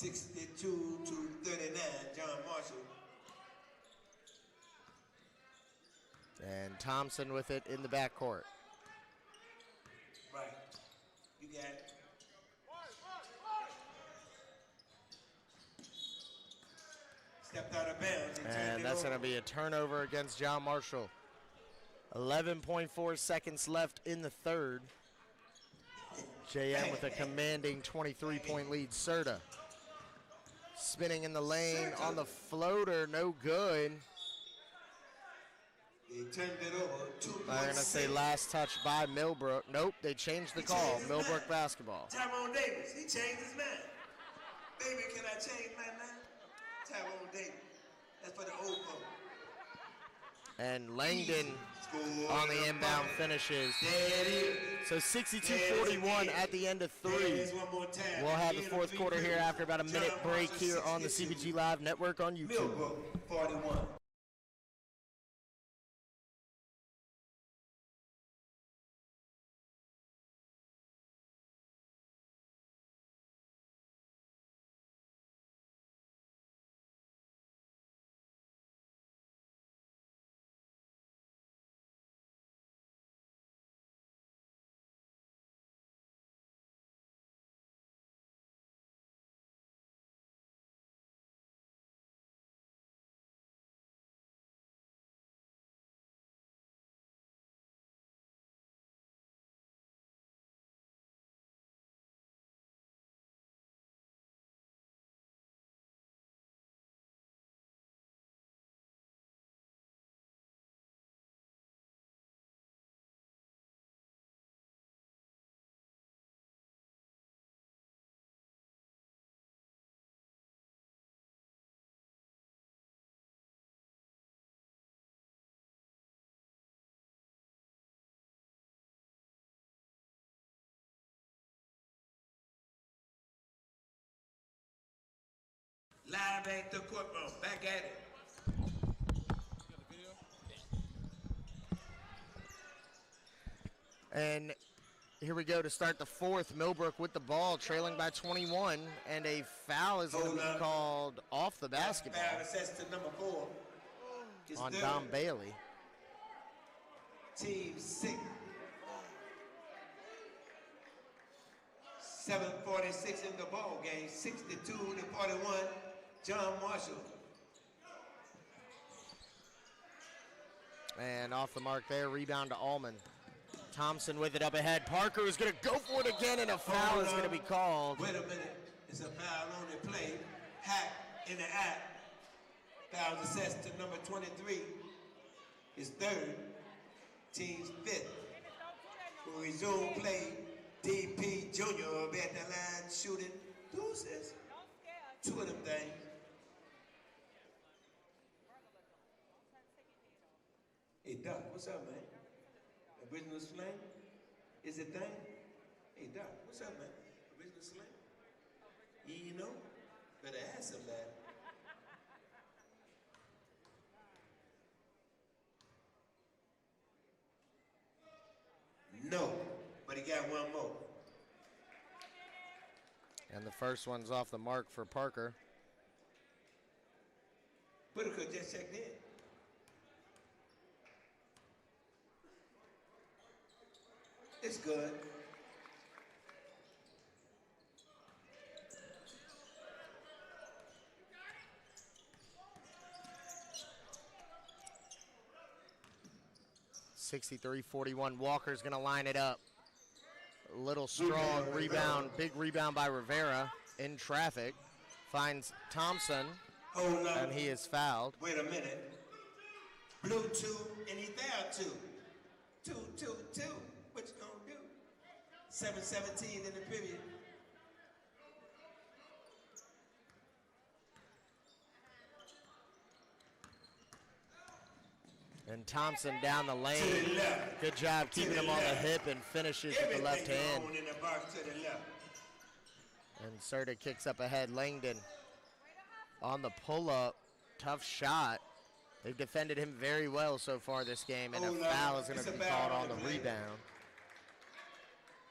62-39, John Marshall. And Thompson with it in the backcourt. Right. You got it. Stepped out of bounds and turned And it that's over. going to be a turnover against John Marshall. 11.4 seconds left in the third. JM with a commanding 23-point lead. Serta spinning in the lane on the floater, no good. He turned it over. 2.6. I'm going to say last touch by Millbrook. Nope, they changed the He call. changed his Millbrook mind. basketball. Tyrone Davis, he changed his mind. Baby, can I change my mind? Tyrone Davis. That's for the old folks. And Langdon Score on the inbound finishes. So 62-41 at the end of three. We'll have the fourth quarter here after about a minute break here on the CBG Live Network on YouTube. Millbrook, 41. Live at the courtroom, back at it. And here we go to start the fourth. Millbrook with the ball, trailing by 21, and a foul is going to be called off the basketball Foul assessed to number 4. It's on third. Dom Bailey. Team 6. 7:46 in the ball game. 62-41. John Marshall. And off the mark there, rebound to Allman. Thompson with it up ahead. Parker is going to go for it again, and a foul is going to be called. Wait a minute. It's a foul on the play. Hack in the act. Foul assessed to number 23. His third. Team's 5th. We'll resume play. DP Jr. will be at the line shooting deuces. 2 of them things. Hey, Doc, what's up, man? Original slang? Is it thing? Hey, Doc, what's up, man? Original slang? You know? Better ask him that. No, but he got one more. And the first one's off the mark for Parker. Whitaker just checked in. It's good. (63-41). Walker's going to line it up. A little strong rebound, big rebound by Rivera in traffic. Finds Thompson, Hold up. and he is fouled. Wait a minute. Blue 2 and he down 2. 2, 2, 2. What you gonna do? 7:17 in the period. And Thompson down the To the lane. left. Good job To keeping the him on the left. hip and finishes with the left Everything hand. on in the box to the left. And Serta kicks up ahead. Langdon on the pull-up. Tough shot. They've defended him very well so far this game, and a Hold foul up. is going It's to a be foul called on on the the play. rebound.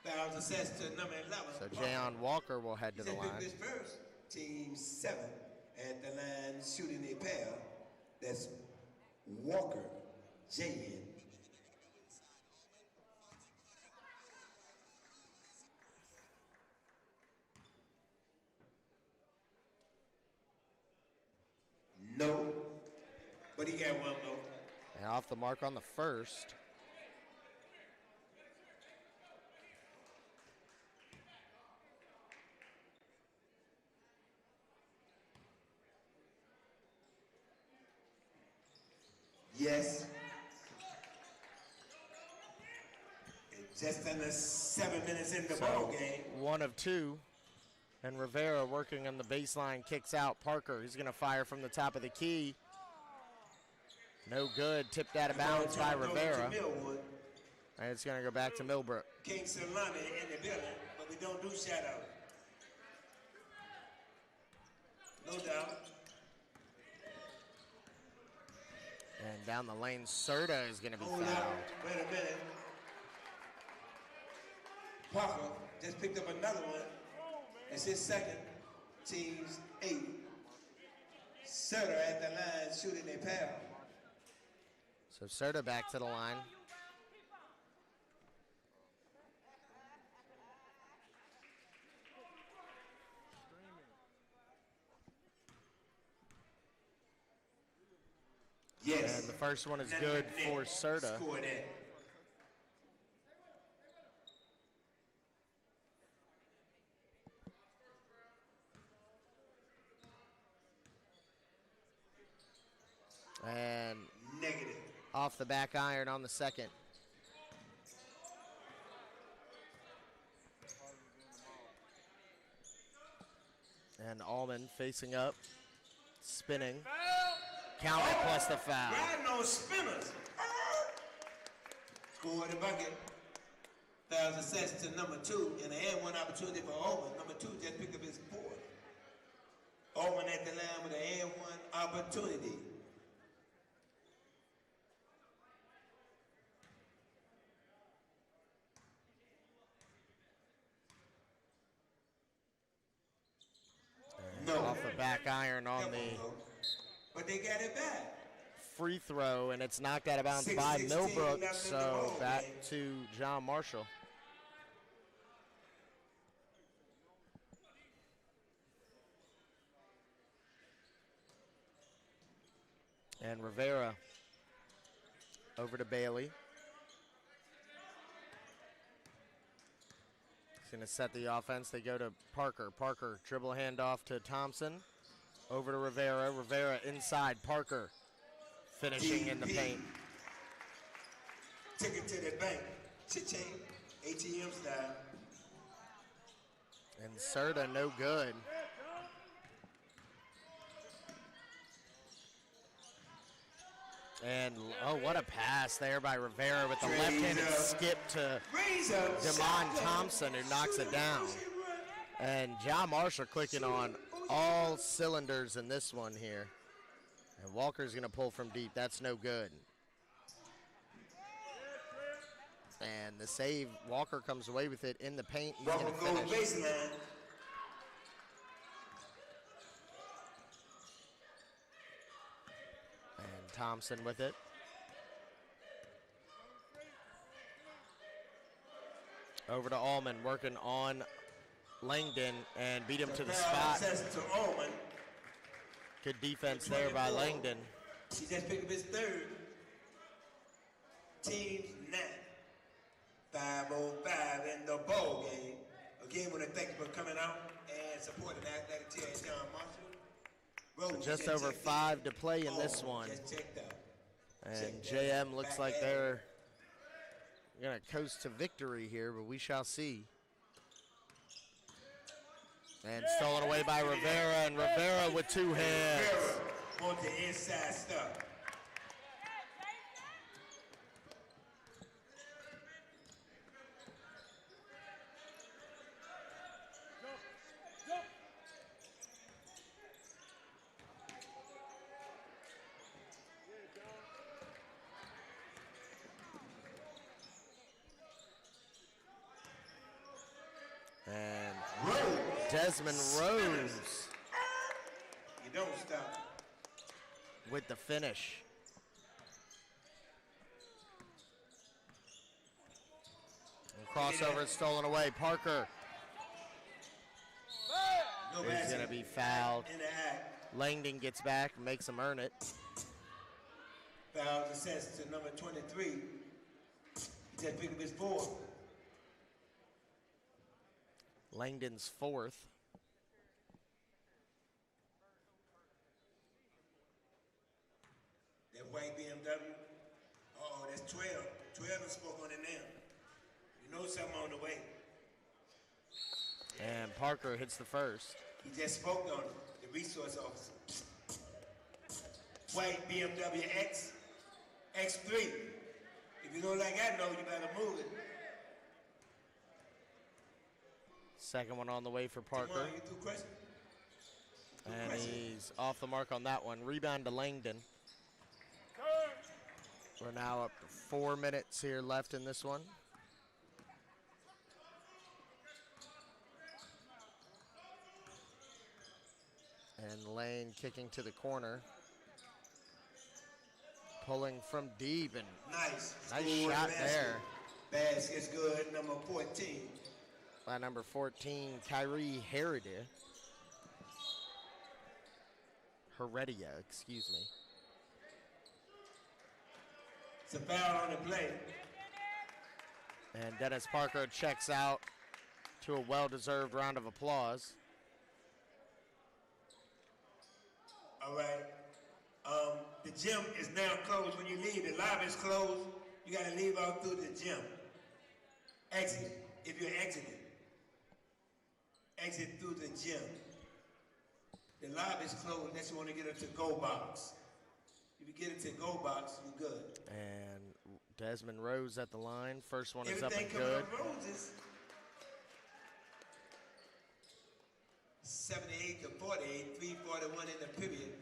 Foul assessed to number 11. So Jayon Walker will head to He the said pick line. this first. Team 7 at the line shooting a pair. That's Walker, Jayan. No, but he got one more. And off the mark on the first. Yes. And just under 7 minutes in the ball game. One of two. And Rivera working on the baseline, kicks out. Parker, he's going to fire from the top of the key. No good. Tipped out of bounds by Rivera. And it's going to go back to Millbrook. King Salami in the building, but we don't do shout out. No doubt. And down the lane, Serta is going to be Hold fouled. up. Wait a minute. Parker just picked up another one. It's his second. Teams 8. Sutter at the line shooting a pair. So Serta back to the line. Yes. And the first one is good for Serta. Score that. And Negative. off the back iron on the second. And Allman facing up, spinning. Count it plus the foul. Riding on spinners. Score the bucket. Fouls assessed to number 2, and they had one opportunity for Owen. Number 2 just picked up his fourth. Owen at the line with an and one opportunity. No. Off the back iron on the But they got it back. free throw, and it's knocked out of bounds 6:16 by left Millbrook. in the So ball back game. to John Marshall. And Rivera over to Bailey. He's going to set the offense. They go to Parker. Parker dribble handoff to Thompson. Over to Rivera. Rivera inside. Parker finishing in the paint. Took it to the bank. Cha-ching. ATM style. And Serta no good. And, oh, what a pass there by Rivera with the left-handed skip to Demond Thompson, who knocks it down. And John Marshall clicking on all cylinders in this one here. And Walker's going to pull from deep. That's no good. And the save, Walker comes away with it in the paint. He's going to finish. Baseline. And Thompson with it. Over to Allman, working on Langdon, and beat him to the spot. To Allman. Good defense there by Langdon. She just picked up his third. Teams 9. 5:05 in the ball game. Again, I want to thank you for coming out and supporting Athletic TS John Marshall. So just over 5 to play in this one. And JM looks like they're going to coast to victory here, but we shall see. And stolen away by Rivera, and Rivera with 2 hands. Rivera want the inside stuff. Desmond Rose You don't stop. with the finish. And crossover is stolen away. Parker No is basket. going to be fouled. In the act. Langdon gets back, makes him earn it. Foul assessed to number 23. He just picked up his fourth. Langdon's fourth. That white BMW. Oh, that's 12. 12 and spoke on it now. You know something on the way. And Parker hits the first. He just spoke on it. The resource officer. White BMW X. X3. If you don't like I know, you better move it. Second one on the way for Come on, Parker. you through question? And he's off the mark on that one. Rebound to Langdon. Turn. We're now up to 4 minutes here left in this one. And Lane kicking to the corner. Pulling from deep and Nice. nice Good shot basket. there Basket's good, number 14. by number 14, Kyrie Heredia. Heredia, excuse me. It's a foul on the play. And Dennis Parker checks out to a well-deserved round of applause. All right. The gym is now closed when you leave. The lobby is closed. You got to leave out through the gym. Exit, if you're exiting. Exit through the gym. The lobby is closed unless you want to get a to-go box. If you get a to-go box, you're good. And Desmond Rose at the line. First one is up Everything and coming good. up roses. 78 to 48, 3:41 in the period.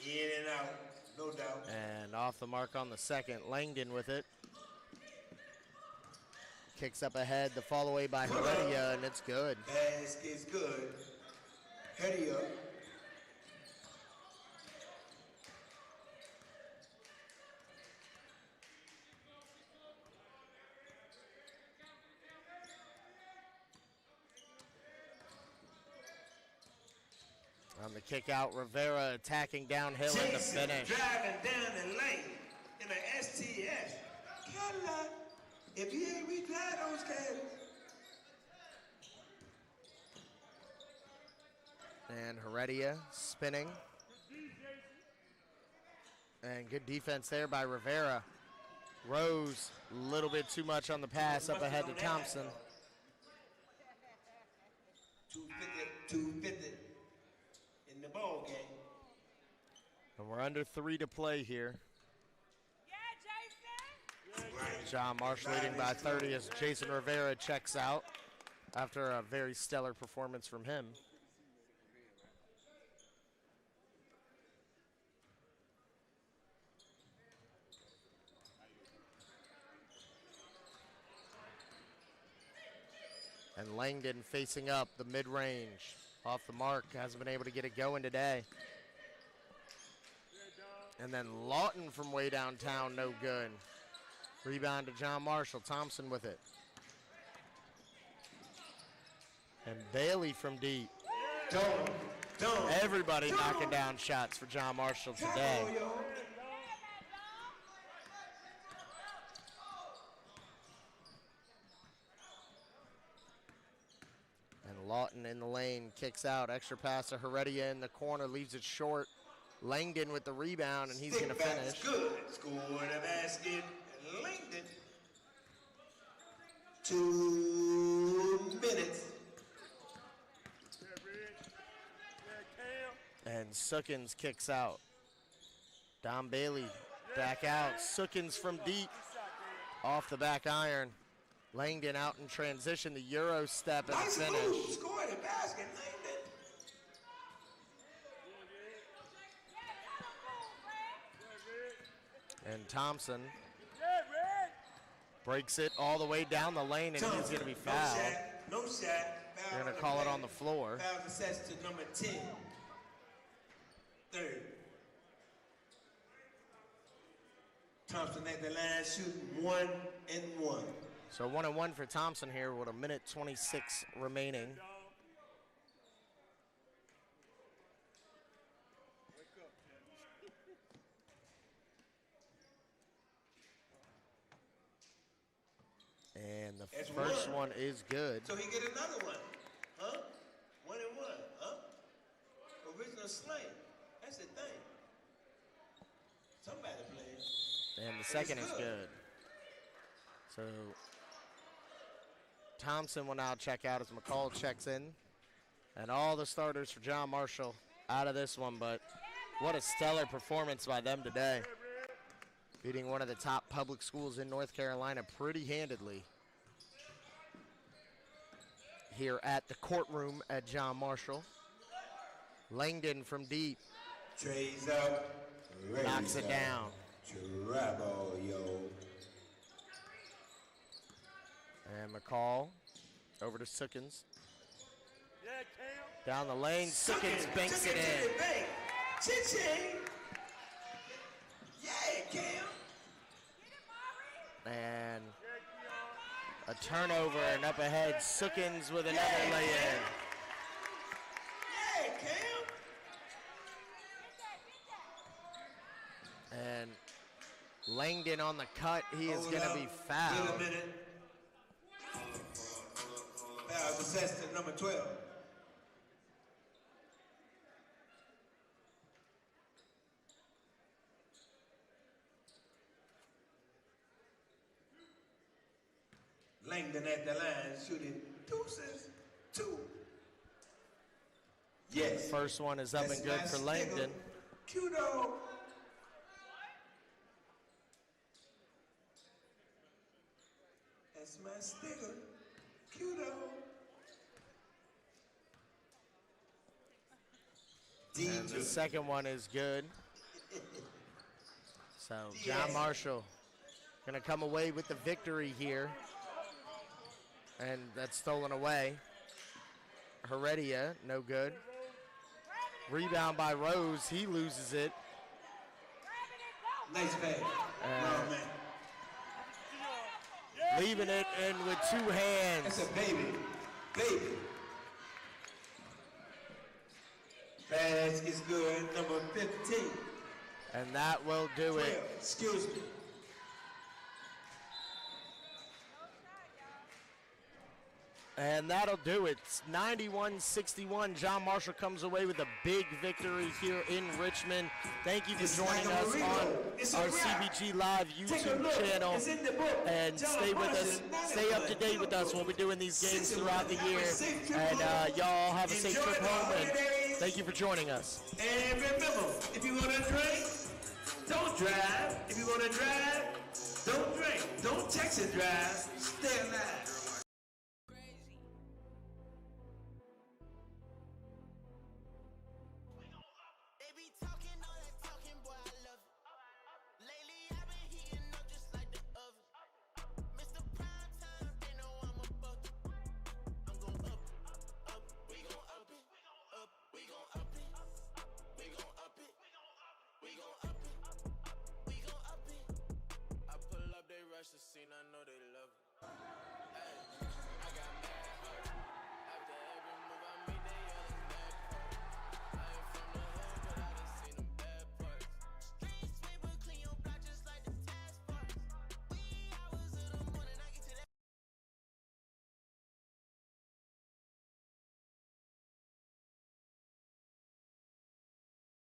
In and out, no doubt. And off the mark on the second. Langdon with it. Kicks up ahead. The fall away by Heredia, and it's good. Basket's good. Heredia. On the kick out, Rivera attacking downhill in the Jason finish. driving down the lane in an STS. Cadillac. If you ain't retired those Cadillacs. And Heredia spinning. And good defense there by Rivera. Rose, a little bit too much on the pass up ahead to Thompson. 250 in the ball game. And we're under 3 to play here. Yeah, Jason. John Marshall leading by 30 as Jason Rivera checks out after a very stellar performance from him. And Langdon facing up the mid-range. Off the mark, hasn't been able to get it going today. And then Lawton from way downtown, no good. Rebound to John Marshall, Thompson with it. And Bailey from deep. Everybody knocking down shots for John Marshall today. And Lawton in the lane, kicks out, extra pass to Heredia in the corner, leaves it short. Langdon with the rebound, and he's going to finish. Good. Score the basket. Langdon. 2 minutes. And Sookins kicks out. Don Bailey back out. Sookins from deep, off the back iron. Langdon out in transition, the Euro step and Nice the move. finish. Score the basket, Langdon. And Thompson Yeah, Red. breaks it all the way down the lane, and he's going to be fouled. No shot. Foul They're going on to call it play. on the floor. Foul assessed to number 10. Third. Thompson at the line shooting 1 and 1. So 1 and 1 for Thompson here with a minute 26 remaining. Dog. Wake up, Tim. And the That's first one. one is good. So he get another one. Huh? 1 and 1. Huh? Original slang. That's the thing. Somebody playing. And the second is good. good. So Thompson will now check out as McCall checks in. And all the starters for John Marshall out of this one, but what a stellar performance by them today. Beating one of the top public schools in North Carolina pretty handedly here at the courtroom at John Marshall. Langdon from deep. Trays up. Knocks it down. Trouble, yo. And McCall over to Sookins. Yeah, Cam. Down the lane, Sookins banks it in. Ching-ching. Yeah, Cam. And Yeah, Keon. a turnover and up ahead, Sookins with another lay-in. Yeah, Cam. And Langdon on the cut, he is Hold going to up. be Wait a fouled. minute. Foul assessed to number 12. Langdon at the line shooting deuces, 2. Yes. First one is up That's and good my for Langdon. Kudo. That's my sticker. Kudo. And the second one is good. So John Marshall going to come away with the victory here. And that's stolen away. Heredia, no good. Rebound by Rose, he loses it. Nice pass. No, man. Leaving it in with 2 hands. That's a baby. Baby. Pass is good. Number 15. And that will do it. 12. Excuse me. And that'll do it. It's 91-61. John Marshall comes away with a big victory here in Richmond. Thank you for It's joining like a us burrito. It's a on our wrap. CBG Live Take a YouTube look. channel. It's in the book. And John stay with us. Marshall, Stay up to date with us. We'll be doing these games throughout the year. And y'all have a safe Enjoy trip the home. And holidays. thank you for joining us. And remember, if you want to drink, don't drive. If you want to drive, don't drink. Don't text and drive. Stay alive.